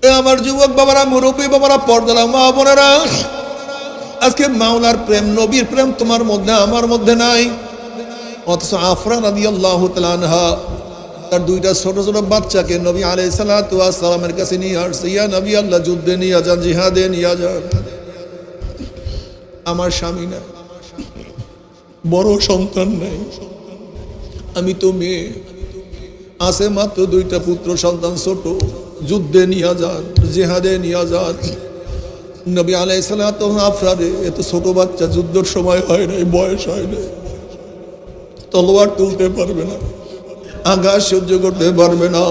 এ আমার যুবক বাবারা, মুরব্বী বাবারা, পর্দালা মা বোনেরা, আজকে মাওলার প্রেম, নবীর প্রেম তোমার মধ্যে আমার মধ্যে নাই। অথচ আফরা রাদিয়াল্লাহু তাআলা আনহা তার দুইটা ছোট ছোট বাচ্চাকে নবী আলাইহিস সালাতু ওয়াস সালামের কাছে নিয়ে আসছে, ইয়া নবী আল্লাহ, যুদ্ধে নিয়ে যান, জিহাদে নিয়ে যান। আমার স্বামী নাই, বড় সন্তান নাই, আমি তো মেয়ে, আছে মাত্র দুইটা পুত্র সন্তান, ছোট, যুদ্ধে নিয়ে যান, জিহাদে নিয়ে যান। নবী আলাইহিস সালাতু আফরারে, এত ছোট বাচ্চা, যুদ্ধের সময় হয় নাই, বয়স হয় নাই, তলোয়ার তুলতে পারবে না, আঘাত সহ্য করতে পারবে না।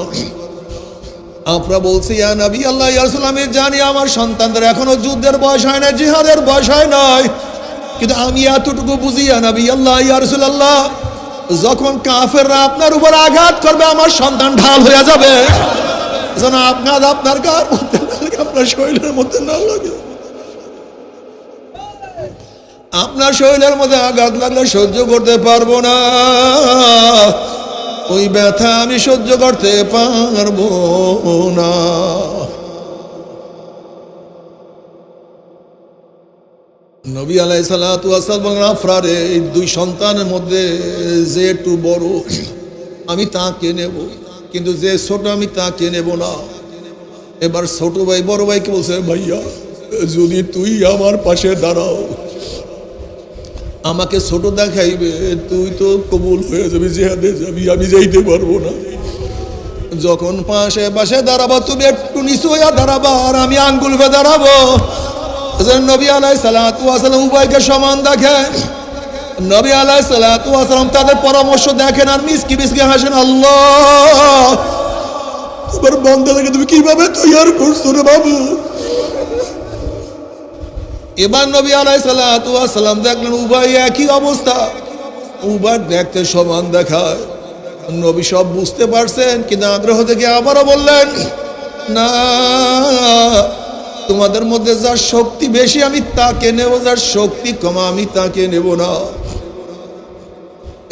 আফরা বলছি, ইয়া নবী আল্লাহ, ইয়া রাসূল, আমি জানি আমার সন্তানদের এখনো যুদ্ধের বয়স হয় নাই, জিহাদের বয়স হয় নাই, কিন্তু আমি এতটুকু বুঝি, ইয়া নবী আল্লাহ, ইয়া রাসূল আল্লাহ, যখন কাফেররা আপনার উপর আঘাত করবে আমার সন্তান ঢাল হয়ে যাবে, যেন আপনার গায়ের মধ্যে না লাগে, আপনার শরীরের মধ্যে না লাগে। আপনার শরীরের মধ্যে আঘাত লাগলে সহ্য করতে পারবো না, ওই ব্যথা আমি সহ্য করতে পারবো না। নবী আলাইহিস সালাতু ওয়াস সালাম আফরারে, এই দুই সন্তানের মধ্যে যে একটু বড় আমি তাকে নেব, কিন্তু যে ছোট আমি তাকে নেব না। এবার ছোট ভাই বড় ভাইকে বলছে, ভাইয়া যদি তুই আমার পাশে দাঁড়াও, আমাকে ছোট দেখাইবে, তুই তো কবুল হয়ে যাবি, জিহাদে যাবি, আমি যাইতে পারবো না। যখন পাশে পাশে দাঁড়াবো, তুমি একটু নিচু হইয়া দাঁড়াবা, আর আমি আঙ্গুল বেয়ে দাঁড়াবো। নবী আলাইহিস সালাতু ওয়াস সালাম উভয়কে সমান দেখেন। নবী আলাইহিস সালাতু ওয়াস সালাম তাদের পরামর্শ দেখেন আর মিসকি মিসকি হাসেন, আল্লাহ, তোমার বান্দাদেরকে তুমি কিভাবে তৈরি করছো রে বাবু। এবার নবী আলাইহিস সালাতু ওয়াস সালাম দেখলেন উভয় একই অবস্থা, উভয় দেখতে সমান দেখায়। নবী সব বুঝতে পারছেন, কিন্তু আগ্রহ থেকে আবারও বললেন, না, তোমাদের মধ্যে যার শক্তি বেশি আমি তাকে নেব, যার শক্তি কম আমি তাকে নেব না।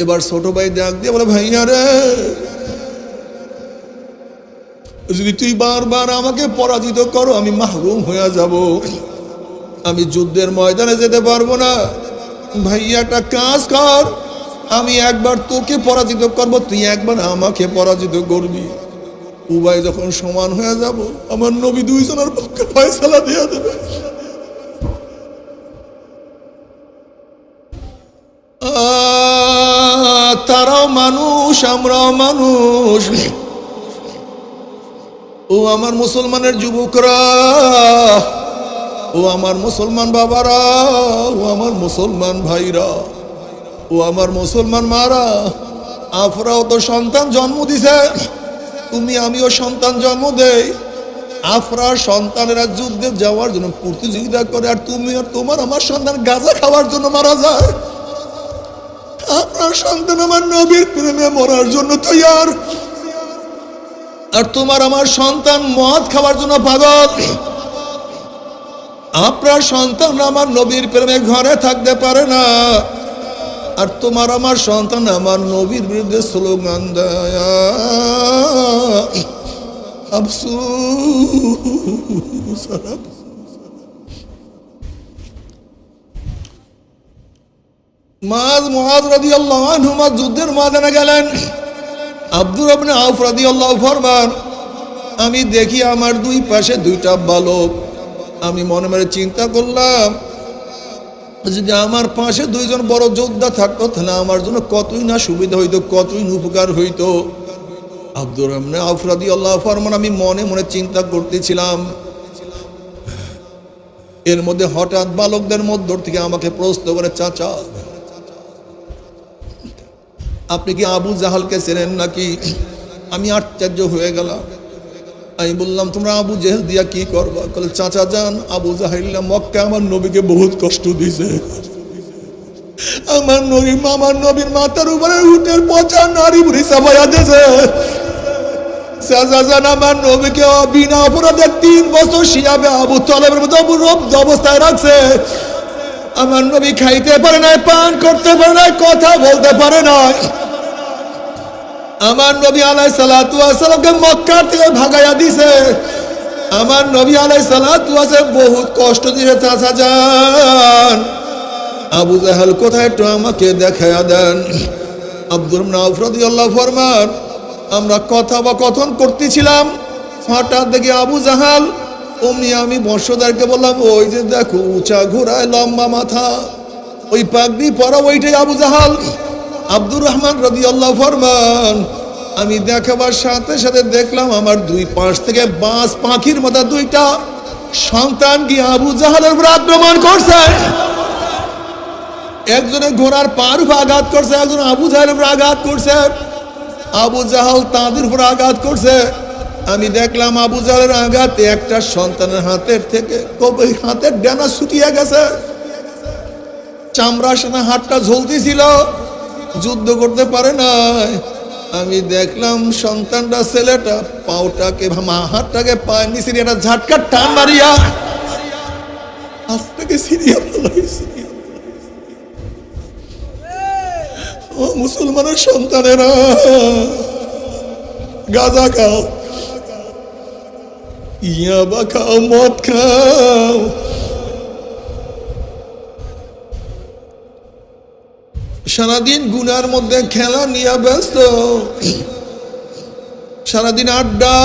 এবার ছোট ভাই ডাক দিয়ে বলে, ভাইয়া রে, যদি তুই বারবার আমাকে পরাজিত করো আমি মাহরুম হয়ে যাব, আমি যুদ্ধের ময়দানে যেতে পারবো না। ভাইয়া একটা কাজ কর, আমি একবার তোকে পরাজিত করব, তুই একবার আমাকে পরাজিত করবি। উভয় যখন সমান হয়ে যাব, আমার নবী দুইজনের পক্ষে ফয়সালা দিয়ে দেবে। তারাও মানুষ, আমরাও মানুষ। ও আমার মুসলমানের যুবকরা, ও আমার মুসলমান বাবারা, ও আমার মুসলমান ভাইরা, ও আমার মুসলমান মারা, আফরাও তো সন্তান জন্ম দিছে, তুমি আমিও সন্তান জন্ম দেই। আফরা সন্তানেরা যুদ্ধে যাওয়ার জন্য প্রতিযোগিতা করে, আর তুমি আর তোমার আমার সন্তান গাঁজা খাওয়ার জন্য মারা যায়। আপনার সন্তান আমার নবীর প্রেমে মরার জন্য তৈয়ার, আর তোমার আমার সন্তান মদ খাওয়ার জন্য পাগল। আপনার সন্তান আমার নবীর প্রেমে ঘরে থাকতে পারে না, আর তোমার আমার সন্তান আমার নবীর বিরুদ্ধে স্লোগান দেয়, আফসোস। মুআয রাদিয়াল্লাহু আনহু যুদ্ধের ময়দানে গেলেন। আব্দুর ইবনে আউফ রাদিয়াল্লাহু ফরমান, আমি দেখি আমার দুই পাশে দুইটা বালক, আমি মনে মনে চিন্তা করলাম, যদি আমার পাশে দুইজন বড় যোদ্ধা থাকতো তাহলে আমার জন্য কতই না সুবিধা হইতো, কতই না উপকার হইতো। আব্দুর ইবনে আউফ রাদিয়াল্লাহু ফরমান, আমি মনে মনে চিন্তা করতেছিলাম, এর মধ্যে হঠাৎ বালকদের মধ্য থেকে আমাকে প্রশ্ন করে, চাচা আপনি কি আবু জাহালকে চেনেন নাকি? আমি আশ্চর্য হয়ে গেলাম। আমি বললাম, তোমরা আবু জেহেল দিয়া কি করবা? বলে, চাচা যান, আবু জাহিল্লা মক্কা আমার নবীকে বহুত কষ্ট দিছে, আমার নবীর মাথার উপরে উটের পচা নারী বুড়ি চাপাইয়া দিয়েছে। চাচা যান, আমার নবীকে বিনা অপরাধে 3 বছর শিয়াবে আবু তালেবের মতো রব্দ অবস্থায় রাখছে। আমার নবী খাইতে পারে নাই, পান করতে পারে নাই, কথা বলতে পারে নাই। আমার নবী আলাইহিস সালাতু ওয়াস সালামকে মক্কা থেকে ভাগাইয়া দিছে। আমার নবী আলাইহিস সালাতু ওয়াসালাম বহুত কষ্ট দিয়ে চাচা যান আবু জাহাল কোথায় একটু আমাকে দেখায়া দেন। আব্দুর রহমান আউফ রাদিয়াল্লাহু ফরমান আমরা কথোপকথন করতেছিলাম, হঠাৎ দেখি আবু জাহাল। অমনি আমি বর্ষদারকে বললাম ওই যে দেখো উঁচা ঘোড়ায় লম্বা মাথা, ওই পাগড়ি পরা ওইটাই আবু জাহাল। আব্দুর রহমান রাদিয়াল্লাহু ফরমান আমি দেখাবার সাথে সাথে দেখলাম আমার দুই পাশ থেকে বাজ পাখির মতো দুইটা সন্তান কি আবু জাহালের উপর আক্রমণ করছে। একজনে ঘোড়ার পার উপর আঘাত করছে, একজন আবু জাহালের উপর আঘাত করছে। আবু জাহাল তাদের উপর আঘাত করছে। আমি দেখলাম আবু জাহালের আঘাতে একটা সন্তানের হাতের থেকে হাতের ডানা ছুটিয়ে গেছে, চামড়া সেনা হাতটা ঝলতেছিল, যুদ্ধ করতে পারে নাই। আমি দেখলাম সন্তানটা ছেলেটা পাওটাকে হাতটাকে পায়ের নিচে একটা ঝাটকা টান মারিয়া হাতটাকে ছিঁড়িয়া ফেলাইছে। ও মুসলমানের সন্তানেরা, গাঁজা খাও, ইয়াবা খাও, মদ খাও, সারাদিন গুনার মধ্যে খেলা নিয়ে ব্যস্ত, সারাদিন আড্ডা,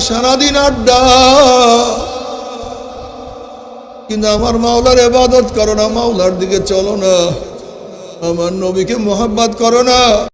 সারাদিন আড্ডা, কিন্তু আমার মাওলার ইবাদত করো না, মাওলার দিকে চলো না, আমার নবীকে মোহাব্বত করো না।